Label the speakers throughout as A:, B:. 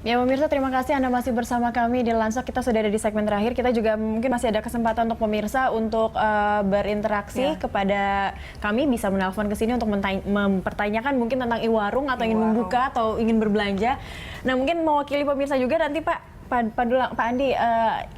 A: Ya pemirsa, terima kasih Anda masih bersama kami di Lansak. Kita sudah ada di segmen terakhir. Kita juga mungkin masih ada kesempatan untuk pemirsa untuk berinteraksi kepada kami. Bisa menelpon ke sini untuk mempertanyakan mungkin tentang e-warung atau ingin membuka atau ingin berbelanja. Nah mungkin mewakili pemirsa juga nanti Pak Andi,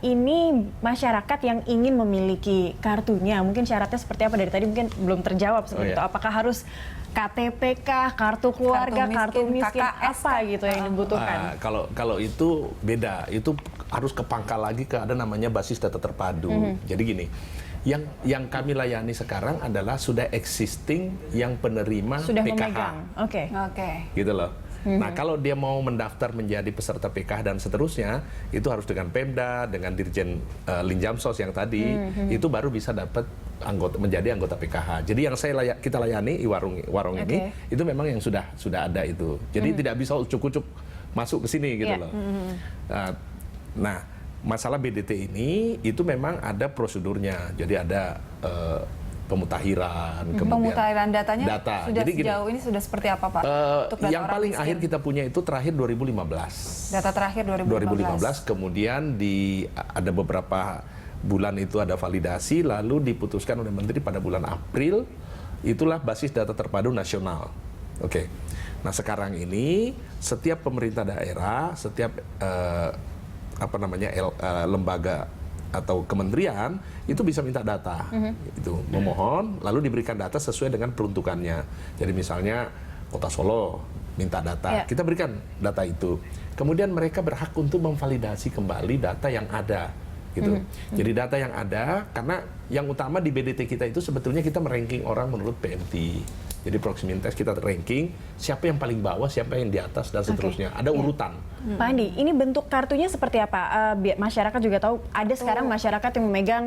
A: ini masyarakat yang ingin memiliki kartunya, mungkin syaratnya seperti apa? Dari tadi mungkin belum terjawab seperti itu. Apakah harus KTP kah, kartu keluarga, kartu miskin, apa gitu yang dibutuhkan?
B: Kalau itu beda, itu harus ke pangkal lagi ke ada namanya basis data terpadu. Jadi gini, yang kami layani sekarang adalah sudah existing yang penerima
A: sudah
B: PKH.
A: Memegang. Oke.
B: Gitu loh. Nah, kalau dia mau mendaftar menjadi peserta PKH dan seterusnya, itu harus dengan Pemda, dengan Dirjen Linjamsos yang tadi, itu baru bisa dapat menjadi anggota PKH. Jadi yang kita layani warung ini, itu memang yang sudah ada itu. Jadi tidak bisa ucuk-ucuk masuk ke sini gitu loh. Nah, masalah BDT ini itu memang ada prosedurnya. Jadi ada pemutahiran, kemudian
C: pemutahiran datanya sudah
B: jadi
C: sejauh ini sudah seperti apa Pak?
B: Yang paling akhir kita punya itu terakhir 2015.
C: Data terakhir 2015.
B: Kemudian ada beberapa bulan itu ada validasi, lalu diputuskan oleh Menteri pada bulan April, itulah basis data terpadu nasional. Oke. Nah sekarang ini setiap pemerintah daerah, setiap lembaga atau kementerian itu bisa minta data, itu memohon lalu diberikan data sesuai dengan peruntukannya. Jadi misalnya Kota Solo minta data, kita berikan data itu. Kemudian mereka berhak untuk memvalidasi kembali data yang ada, gitu. Jadi data yang ada, karena yang utama di BDT kita itu sebetulnya kita meranking orang menurut PMT. Jadi proximitas kita ranking siapa yang paling bawah, siapa yang di atas dan seterusnya. Ada urutan.
A: Pak Andi, ini bentuk kartunya seperti apa? Masyarakat juga tahu ada sekarang masyarakat yang memegang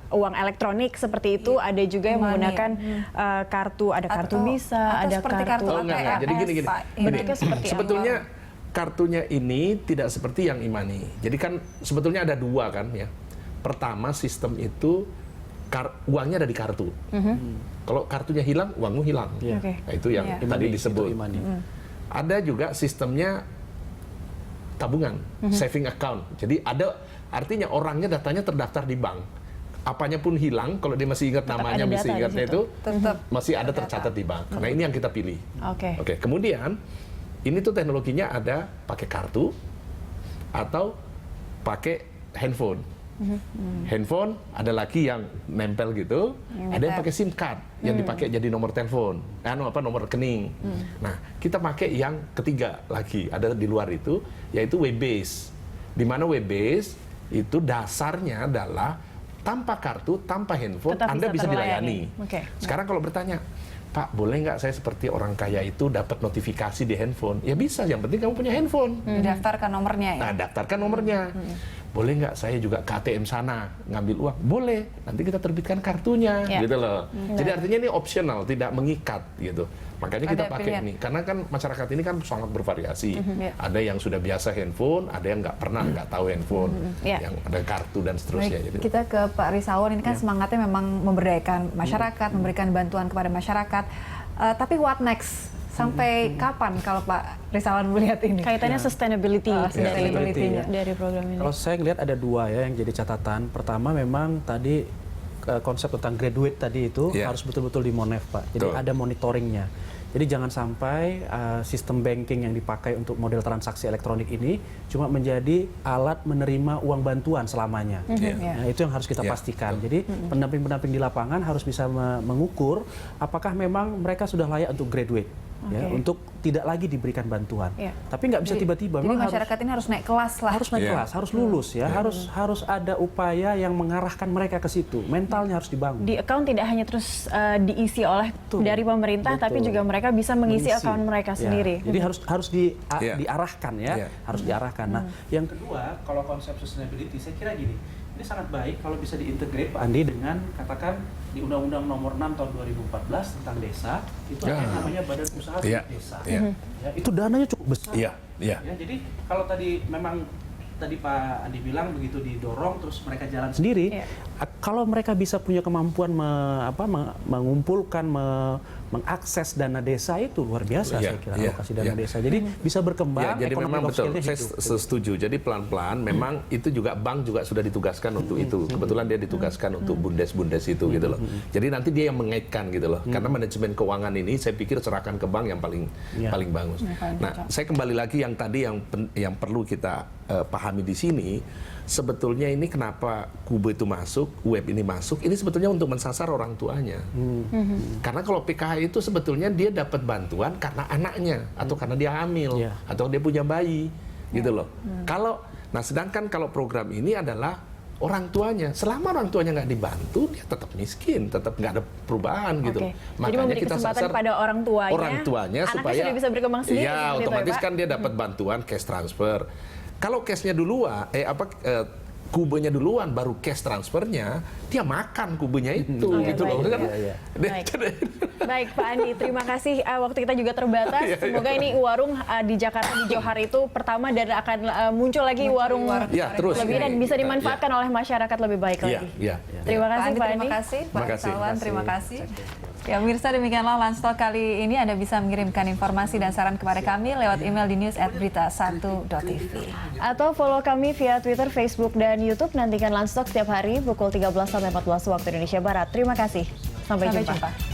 A: uang elektronik seperti itu, ada juga yang menggunakan kartu, ada kartu Bisa, ada kartu
B: enggak. Jadi gini. Sebetulnya kartunya ini tidak seperti yang e-money. Jadi kan sebetulnya ada dua kan ya. Pertama sistem itu uangnya ada di kartu. Kalau kartunya hilang, uangmu hilang. Nah, itu yang tadi disebut. Ada juga sistemnya tabungan, saving account. Jadi ada artinya orangnya datanya terdaftar di bank. Apanya pun hilang, kalau dia masih ingat namanya, masih ingatnya itu, masih ada tercatat di bank. Karena ini yang kita pilih. Oke. Kemudian ini tuh teknologinya ada pakai kartu atau pakai handphone. Handphone ada lagi yang nempel gitu, ada yang pakai SIM card yang dipakai jadi nomor telepon, nomor rekening. Nah, kita pakai yang ketiga lagi, ada di luar itu, yaitu web base. Di mana web base itu dasarnya adalah tanpa kartu, tanpa handphone, Anda bisa dilayani. Sekarang kalau bertanya, Pak, boleh nggak saya seperti orang kaya itu dapat notifikasi di handphone? Ya bisa, yang penting kamu punya handphone.
C: Daftarkan nomornya ya?
B: Nah, daftarkan nomornya. Boleh nggak saya juga ke ATM sana ngambil uang? Boleh, nanti kita terbitkan kartunya, gitu loh. Jadi artinya ini optional, tidak mengikat, gitu. Makanya kita pakai ini, karena kan masyarakat ini kan sangat bervariasi. Ada yang sudah biasa handphone, ada yang nggak pernah, nggak tahu handphone, yang ada kartu dan seterusnya.
C: Baik, kita ke Pak Rizalwan, ini kan semangatnya memang memberdayakan masyarakat, memberikan bantuan kepada masyarakat. Tapi what next? Sampai kapan kalau Pak Rizalwan melihat ini?
A: Kaitannya sustainability-nya dari program ini.
D: Kalau saya lihat ada dua ya yang jadi catatan. Pertama memang tadi konsep tentang graduate tadi itu harus betul-betul dimonef Pak. Jadi ada monitoringnya. Jadi jangan sampai sistem banking yang dipakai untuk model transaksi elektronik ini cuma menjadi alat menerima uang bantuan selamanya. Nah, itu yang harus kita pastikan. Jadi pendamping-pendamping di lapangan harus bisa mengukur apakah memang mereka sudah layak untuk graduate. Untuk tidak lagi diberikan bantuan. Tapi nggak bisa tiba-tiba.
C: Jadi masyarakat ini harus naik kelas lah.
D: Harus naik kelas, harus lulus ya. Harus ada upaya yang mengarahkan mereka ke situ. Mentalnya harus dibangun.
A: Di account tidak hanya terus diisi oleh dari pemerintah, tapi juga mereka bisa mengisi account mereka sendiri.
D: Jadi harus diarahkan ya. Harus diarahkan. Nah, yang kedua, kalau konsep sustainability, saya kira gini. Ini sangat baik kalau bisa diintegrate Pak Andi dengan katakan di Undang-Undang Nomor 6 Tahun 2014 tentang desa, itu ada yang namanya Badan Usaha Desa. Itu dananya cukup besar. Jadi kalau tadi memang tadi Pak Andi bilang begitu didorong terus mereka jalan sendiri, kalau mereka bisa punya kemampuan mengumpulkan, mengakses dana desa itu luar biasa saya kira alokasi dana desa. Jadi bisa berkembang.
B: Jadi memang betul, saya setuju. Jadi pelan-pelan memang itu juga bank juga sudah ditugaskan untuk itu. Kebetulan dia ditugaskan untuk bundes-bundes itu gitu loh. Jadi nanti dia yang mengaitkan gitu loh. Karena manajemen keuangan ini saya pikir serahkan ke bank yang paling bagus. Nah, saya kembali lagi yang tadi yang perlu kita pahami di sini. Sebetulnya ini kenapa Kube itu masuk, web ini masuk, ini sebetulnya untuk mensasar orang tuanya. Karena kalau PKH itu sebetulnya dia dapat bantuan karena anaknya, atau karena dia hamil, atau dia punya bayi, gitu loh. Sedangkan kalau program ini adalah orang tuanya, selama orang tuanya nggak dibantu, dia tetap miskin, tetap nggak ada perubahan gitu.
A: Jadi memberi kesempatan pada orang tuanya
B: supaya
A: sudah bisa berkembang sendiri.
B: Ya, otomatis kan dia dapat bantuan cash transfer. Kalau cashnya duluan, kubenya duluan, baru cash transfernya, dia makan kubenya itu, gitu loh.
A: Baik, Pak Andi, terima kasih. Waktu kita juga terbatas. Semoga ini warung di Jakarta di Johar itu pertama dan akan muncul lagi warung lebih dan bisa dimanfaatkan oleh masyarakat lebih baik lagi. Terima kasih, Pak Andi.
C: Terima kasih, Pak Salwan. Terima kasih. Ya, pemirsa, demikianlah Lunch Talk kali ini. Anda bisa mengirimkan informasi dan saran kepada kami lewat email di news@berita1.tv.
A: Atau follow kami via Twitter, Facebook, dan YouTube. Nantikan Lunch Talk setiap hari pukul 13 sampai 14 waktu Indonesia Barat. Terima kasih. Sampai jumpa.